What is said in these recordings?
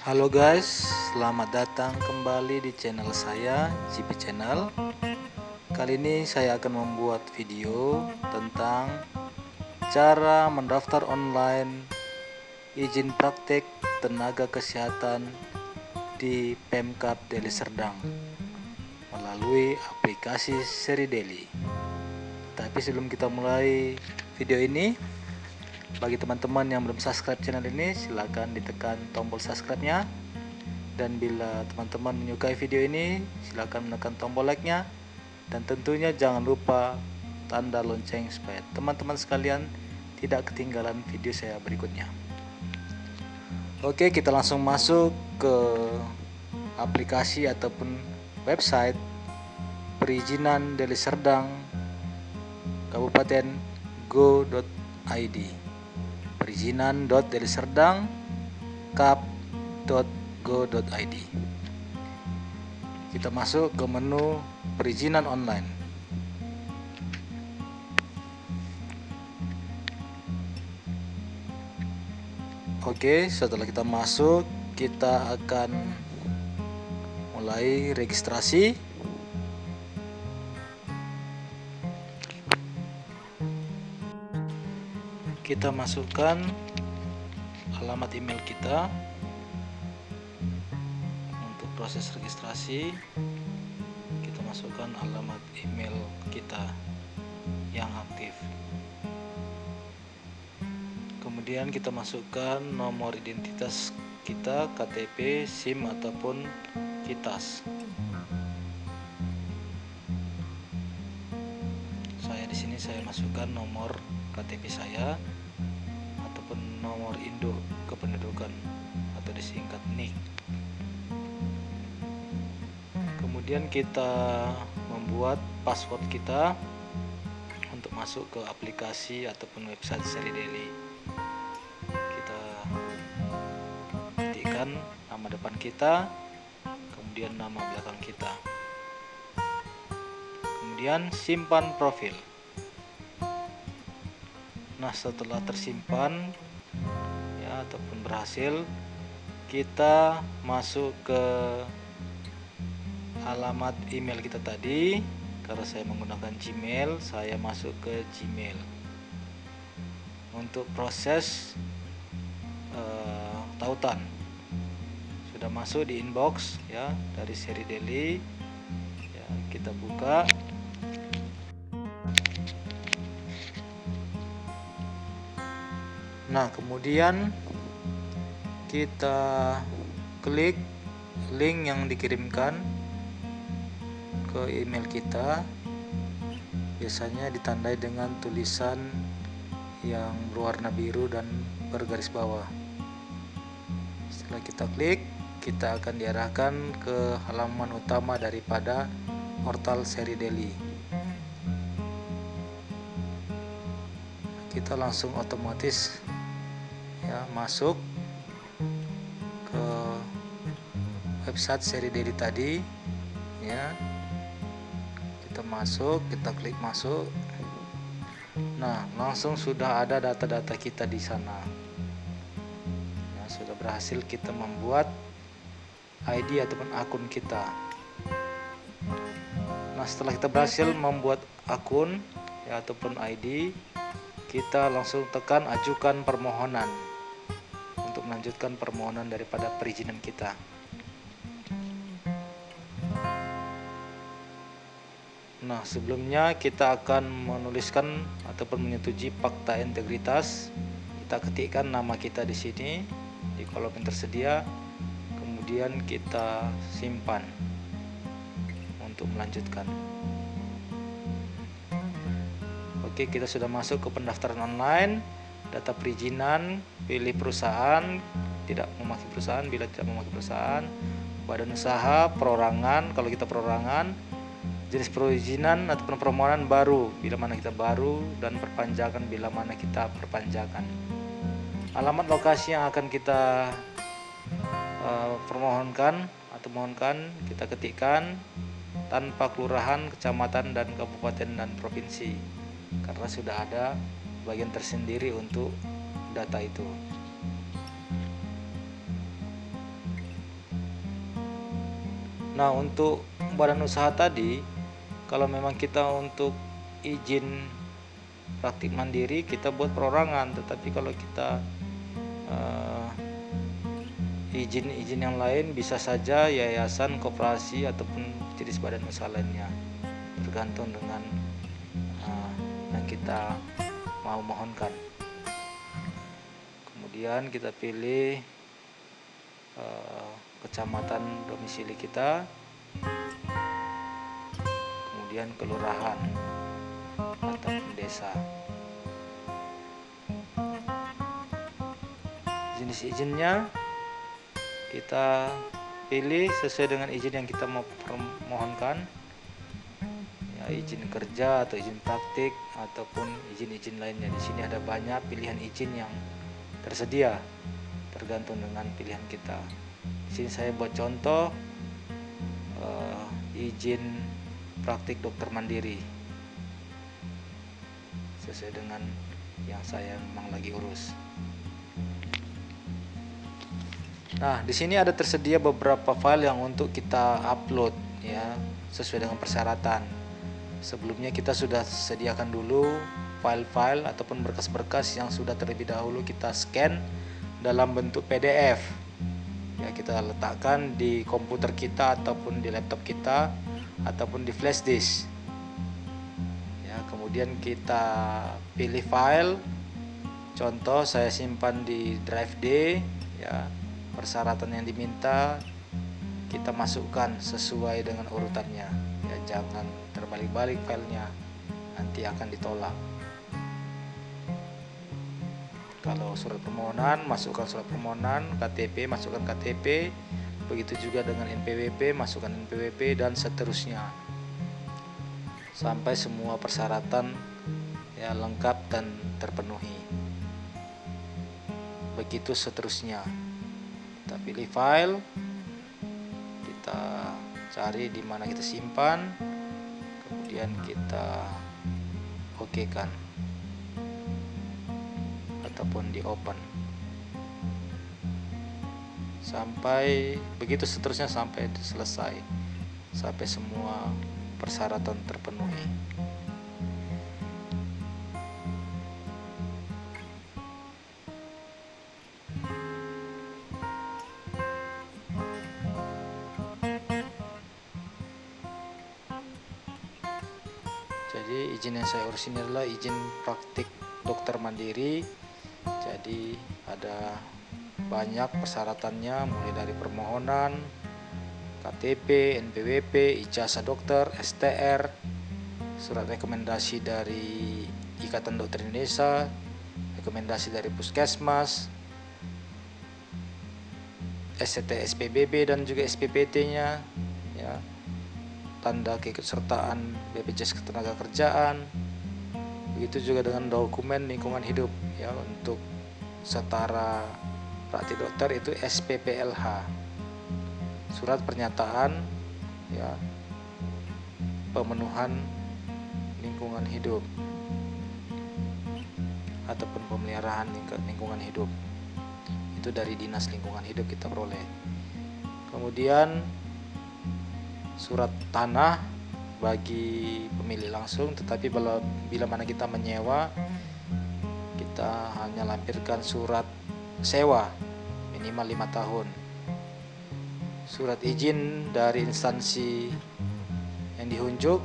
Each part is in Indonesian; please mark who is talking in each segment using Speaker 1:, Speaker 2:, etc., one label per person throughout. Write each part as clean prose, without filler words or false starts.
Speaker 1: Halo guys, selamat datang kembali di channel saya, JP Channel. Kali ini saya akan membuat video tentang cara mendaftar online izin praktek tenaga kesehatan di Pemkab Deli Serdang melalui aplikasi Serideli. Tapi sebelum kita mulai video ini, bagi teman-teman yang belum subscribe channel ini, silahkan ditekan tombol subscribe-nya. Dan bila teman-teman menyukai video ini, silahkan menekan tombol like-nya. Dan tentunya jangan lupa tanda lonceng supaya teman-teman sekalian tidak ketinggalan video saya berikutnya. Oke, kita langsung masuk ke aplikasi ataupun website perizinan Deli Serdang Kabupaten go.id, perizinan.deliserdang kap.go.id. Kita masuk ke menu perizinan online. Oke, setelah kita masuk, kita akan mulai registrasi. Kita masukkan alamat email kita. Untuk proses registrasi, kita masukkan alamat email kita yang aktif. Kemudian kita masukkan nomor identitas kita, KTP, SIM ataupun KITAS. Di sini saya masukkan nomor KTP saya ataupun nomor induk kependudukan atau disingkat NIK. Kemudian kita membuat password kita untuk masuk ke aplikasi ataupun website Serideli. Kita ketikkan nama depan kita, kemudian nama belakang kita, kemudian simpan profil. Nah, setelah tersimpan ya ataupun berhasil, kita masuk ke alamat email kita tadi. Karena saya menggunakan Gmail, saya masuk ke Gmail. Untuk proses tautan sudah masuk di inbox ya dari Serideli. Ya, kita buka. Nah, kemudian kita klik link yang dikirimkan ke email kita. Biasanya ditandai dengan tulisan yang berwarna biru dan bergaris bawah. Setelah kita klik, kita akan diarahkan ke halaman utama daripada portal Serideli. Kita langsung otomatis ya masuk ke website Serideli tadi ya. Kita masuk, kita klik masuk. Nah, langsung sudah ada data-data kita di sana ya, sudah berhasil kita membuat ID ataupun akun kita. Nah, setelah kita berhasil membuat akun ya ataupun ID, kita langsung tekan ajukan permohonan untuk melanjutkan permohonan daripada perizinan kita. Nah, sebelumnya kita akan menuliskan ataupun menyetujui fakta integritas. Kita ketikkan nama kita di sini di kolom yang tersedia, kemudian kita simpan untuk melanjutkan. Oke, kita sudah masuk ke pendaftaran online, data perizinan, pilih perusahaan, tidak memakai perusahaan, bila tidak memakai perusahaan, badan usaha, perorangan, kalau kita perorangan, jenis perizinan ataupun permohonan baru, bila mana kita baru, dan perpanjangan bila mana kita perpanjangan. Alamat lokasi yang akan kita permohonkan atau mohonkan, kita ketikkan tanpa kelurahan, kecamatan, dan kabupaten dan provinsi, karena sudah ada bagian tersendiri untuk data itu. Nah, untuk badan usaha tadi, kalau memang kita untuk izin praktik mandiri kita buat perorangan, tetapi kalau kita izin-izin yang lain bisa saja yayasan, koperasi ataupun jenis badan usaha lainnya, tergantung dengan yang kita mau mohonkan. Kemudian kita pilih kecamatan domisili kita, kemudian kelurahan ataupun desa. Jenis izinnya kita pilih sesuai dengan izin yang kita mau permohonkan, ya, izin kerja atau izin praktik ataupun izin-izin lainnya. Di sini ada banyak pilihan izin yang tersedia, tergantung dengan pilihan kita. Di sini saya buat contoh izin praktik dokter mandiri sesuai dengan yang saya memang lagi urus. Nah, di sini ada tersedia beberapa file yang untuk kita upload, ya, sesuai dengan persyaratan. Sebelumnya kita sudah sediakan dulu file-file ataupun berkas-berkas yang sudah terlebih dahulu kita scan dalam bentuk PDF. Ya, kita letakkan di komputer kita ataupun di laptop kita ataupun di flash disk. Ya, kemudian kita pilih file. Contoh saya simpan di drive D, ya. Persyaratan yang diminta kita masukkan sesuai dengan urutannya, ya, jangan terbalik-balik filenya, nanti akan ditolak. Kalau surat permohonan, masukkan surat permohonan, KTP masukkan KTP, begitu juga dengan NPWP masukkan NPWP, dan seterusnya sampai semua persyaratan, ya, lengkap dan terpenuhi. Begitu seterusnya. Kita pilih file, kita cari di mana kita simpan, kemudian kita oke-kan ataupun di open, sampai begitu seterusnya sampai selesai, sampai semua persyaratan terpenuhi. Jadi izin yang saya urus ini adalah izin praktik dokter mandiri. Jadi ada banyak persyaratannya, mulai dari permohonan, KTP, NPWP, ijazah dokter, STR, surat rekomendasi dari Ikatan Dokter Indonesia, rekomendasi dari Puskesmas, SCT SPBB dan juga SPPT-nya, ya, tanda keikutsertaan BPJS Ketenagakerjaan, begitu juga dengan dokumen lingkungan hidup, ya, untuk setara praktik dokter itu SPPLH, surat pernyataan, ya, pemenuhan lingkungan hidup ataupun pemeliharaan lingkungan hidup, itu dari Dinas Lingkungan Hidup kita peroleh. Kemudian surat tanah bagi pemilik langsung, tetapi bila mana kita menyewa, kita hanya lampirkan surat sewa minimal 5 tahun. Surat izin dari instansi yang diunjuk,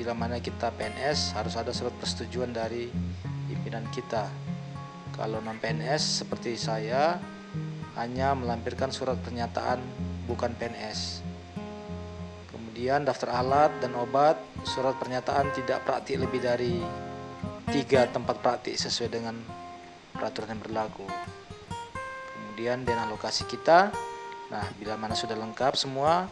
Speaker 1: bila mana kita PNS harus ada surat persetujuan dari pimpinan kita. Kalau non PNS seperti saya hanya melampirkan surat pernyataan bukan PNS. Kemudian daftar alat dan obat, surat pernyataan tidak praktik lebih dari 3 tempat praktik sesuai dengan peraturan yang berlaku. Kemudian dana lokasi kita. Nah, bila mana sudah lengkap semua,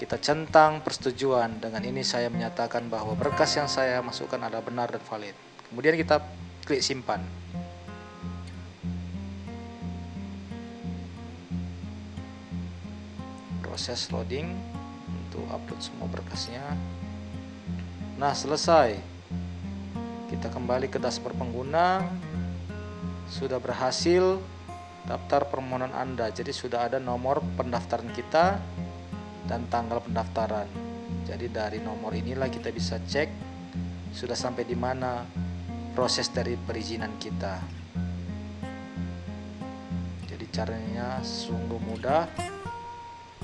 Speaker 1: kita centang persetujuan. Dengan ini saya menyatakan bahwa berkas yang saya masukkan adalah benar dan valid. Kemudian kita klik simpan. Proses loading untuk upload semua berkasnya. Nah, selesai. Kita kembali ke dashboard pengguna. Sudah berhasil daftar permohonan Anda. Jadi sudah ada nomor pendaftaran kita, dan tanggal pendaftaran. Jadi dari nomor inilah kita bisa cek sudah sampai di mana proses dari perizinan kita. Jadi caranya sungguh mudah,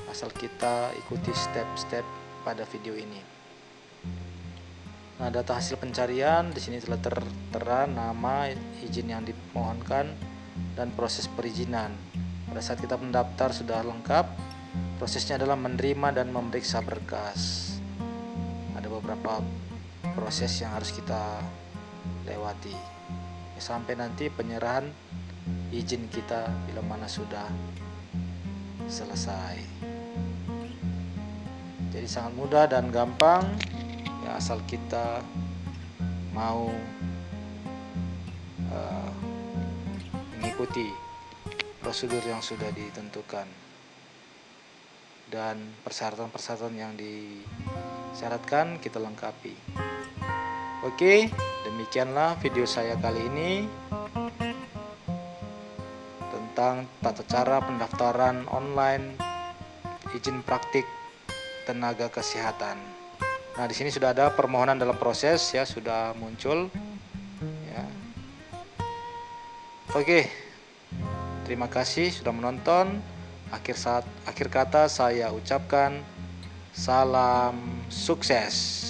Speaker 1: asal kita ikuti step-step pada video ini. Nah, data hasil pencarian di sini telah tertera nama, izin yang dimohonkan, dan proses perizinan. Pada saat kita mendaftar sudah lengkap, prosesnya adalah menerima dan memeriksa berkas. Ada beberapa proses yang harus kita lewati sampai nanti penyerahan izin kita bila mana sudah selesai. Jadi sangat mudah dan gampang ya, asal kita mau mengikuti prosedur yang sudah ditentukan dan persyaratan-persyaratan yang disyaratkan kita lengkapi. Oke, demikianlah video saya kali ini tentang tata cara pendaftaran online izin praktik tenaga kesehatan. Nah, di sini sudah ada permohonan dalam proses ya, sudah muncul ya. Oke, terima kasih sudah menonton. Akhir kata saya ucapkan salam sukses.